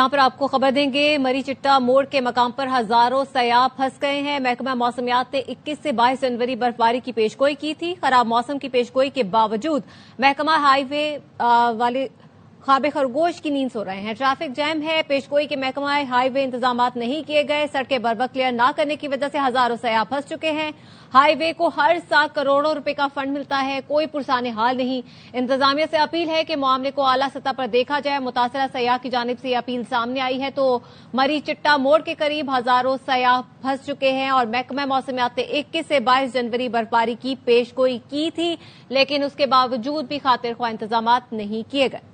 यहां पर आपको खबर देंगे, मरी चिट्टा मोड़ के मकाम पर हजारों सयाह फंस गए हैं। महकमा मौसमियात ने 21 से 22 जनवरी बर्फबारी की पेशगोई की थी। खराब मौसम की पेशगोई के बावजूद महकमा हाईवे वाले ख्वाब खरगोश की नींद सो रहे हैं। ट्रैफिक जैम है। पेशगोई के महकमा हाईवे इंतजाम नहीं किए गए। सड़कें बर्वक्त क्लियर न करने की वजह से हजारों सयाह फंस चुके हैं। हाईवे को हर साल करोड़ों रुपए का फंड मिलता है, कोई पुरसाने हाल नहीं। इंतजामिया से अपील है कि मामले को आला सतह पर देखा जाए। मुतासरा सयाह की जानिब से अपील सामने आई है तो मरी चिट्टा मोड़ के करीब हजारों सयाह फंस चुके हैं और महकमा मौसमियात ने 21 से 22 जनवरी बर्फबारी की पेशगोई की थी, लेकिन उसके बावजूद भी खातिर ख्वाह इंतजाम नहीं किए गए।